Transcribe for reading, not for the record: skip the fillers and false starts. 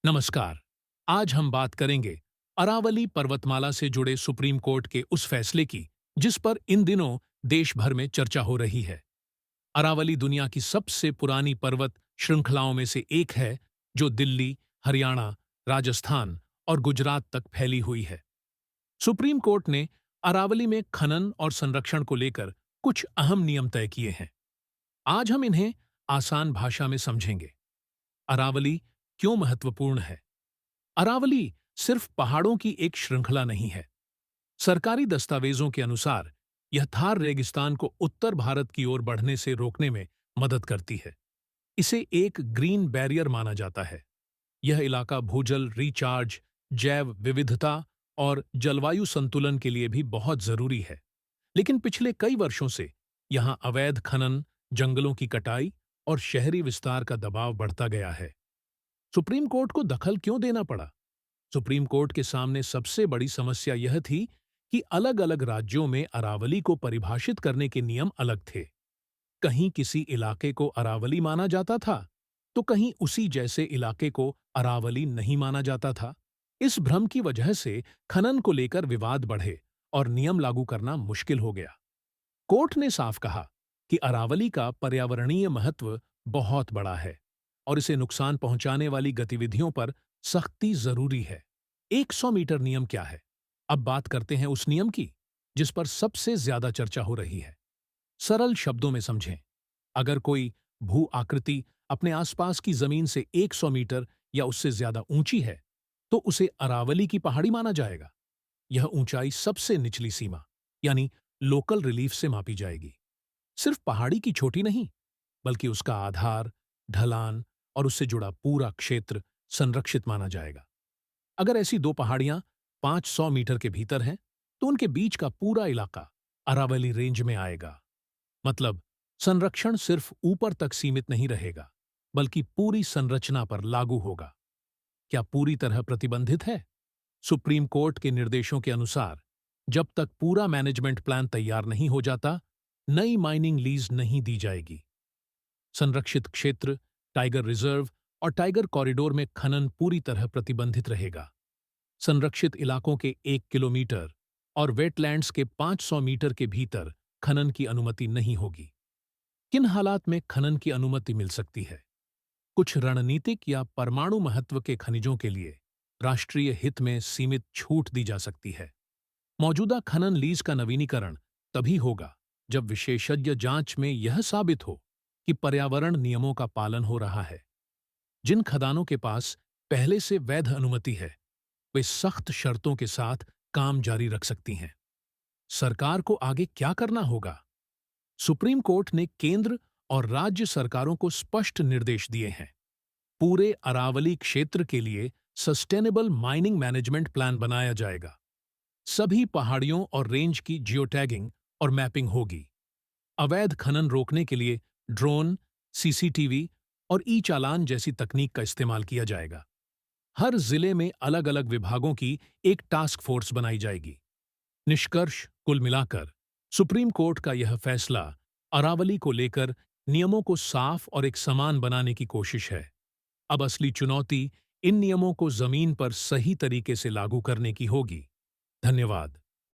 नमस्कार। आज हम बात करेंगे अरावली पर्वतमाला से जुड़े सुप्रीम कोर्ट के उस फैसले की जिस पर इन दिनों देश भर में चर्चा हो रही है। अरावली दुनिया की सबसे पुरानी पर्वत श्रृंखलाओं में से एक है जो दिल्ली, हरियाणा, राजस्थान और गुजरात तक फैली हुई है। सुप्रीम कोर्ट ने अरावली में खनन और संरक्षण को लेकर कुछ अहम नियम तय किए हैं। आज हम इन्हें आसान भाषा में समझेंगे। अरावली क्यों महत्वपूर्ण है? अरावली सिर्फ पहाड़ों की एक श्रृंखला नहीं है। सरकारी दस्तावेजों के अनुसार यह थार रेगिस्तान को उत्तर भारत की ओर बढ़ने से रोकने में मदद करती है। इसे एक ग्रीन बैरियर माना जाता है। यह इलाका भूजल रिचार्ज, जैव विविधता और जलवायु संतुलन के लिए भी बहुत जरूरी है। लेकिन पिछले कई वर्षों से यहां अवैध खनन, जंगलों की कटाई और शहरी विस्तार का दबाव बढ़ता गया है। सुप्रीम कोर्ट को दखल क्यों देना पड़ा? सुप्रीम कोर्ट के सामने सबसे बड़ी समस्या यह थी कि अलग-अलग राज्यों में अरावली को परिभाषित करने के नियम अलग थे। कहीं किसी इलाके को अरावली माना जाता था, तो कहीं उसी जैसे इलाके को अरावली नहीं माना जाता था। इस भ्रम की वजह से खनन को लेकर विवाद बढ़े और नियम लागू करना मुश्किल हो गया। कोर्ट ने साफ कहा कि अरावली का पर्यावरणीय महत्व बहुत बड़ा है और इसे नुकसान पहुंचाने वाली गतिविधियों पर सख्ती जरूरी है। 100 मीटर नियम क्या है? अब बात करते हैं उस नियम की जिस पर सबसे ज्यादा चर्चा हो रही है। सरल शब्दों में समझें। अगर कोई भू आकृति अपने आसपास की जमीन से 100 मीटर या उससे ज्यादा ऊंची है, तो उसे अरावली की पहाड़ी माना जाएगा। यह ऊंचाई सबसे निचली सीमा यानी लोकल रिलीफ से मापी जाएगी। सिर्फ पहाड़ी की चोटी नहीं, बल्कि उसका आधार, ढलान और उससे जुड़ा पूरा क्षेत्र संरक्षित माना जाएगा। अगर ऐसी दो पहाड़ियां 500 मीटर के भीतर हैं, तो उनके बीच का पूरा इलाका अरावली रेंज में आएगा। मतलब संरक्षण सिर्फ ऊपर तक सीमित नहीं रहेगा, बल्कि पूरी संरचना पर लागू होगा। क्या पूरी तरह प्रतिबंधित है? सुप्रीम कोर्ट के निर्देशों के अनुसार जब तक पूरा मैनेजमेंट प्लान तैयार नहीं हो जाता, नई माइनिंग लीज नहीं दी जाएगी। संरक्षित क्षेत्र, टाइगर रिजर्व और टाइगर कॉरिडोर में खनन पूरी तरह प्रतिबंधित रहेगा। संरक्षित इलाकों के 1 किलोमीटर और वेटलैंड्स के 500 मीटर के भीतर खनन की अनुमति नहीं होगी। किन हालात में खनन की अनुमति मिल सकती है? कुछ रणनीतिक या परमाणु महत्व के खनिजों के लिए राष्ट्रीय हित में सीमित छूट दी जा सकती है। मौजूदा खनन लीज का नवीनीकरण तभी होगा जब विशेषज्ञ जांच में यह साबित हो कि पर्यावरण नियमों का पालन हो रहा है। जिन खदानों के पास पहले से वैध अनुमति है, वे सख्त शर्तों के साथ काम जारी रख सकती हैं। सरकार को आगे क्या करना होगा? सुप्रीम कोर्ट ने केंद्र और राज्य सरकारों को स्पष्ट निर्देश दिए हैं। पूरे अरावली क्षेत्र के लिए सस्टेनेबल माइनिंग मैनेजमेंट प्लान बनाया जाएगा। सभी पहाड़ियों और रेंज की जियोटैगिंग और मैपिंग होगी। अवैध खनन रोकने के लिए ड्रोन, सीसीटीवी और ई चालान जैसी तकनीक का इस्तेमाल किया जाएगा। हर जिले में अलग अलग विभागों की एक टास्क फोर्स बनाई जाएगी। निष्कर्ष, कुल मिलाकर सुप्रीम कोर्ट का यह फैसला अरावली को लेकर नियमों को साफ और एक समान बनाने की कोशिश है। अब असली चुनौती इन नियमों को जमीन पर सही तरीके से लागू करने की होगी। धन्यवाद।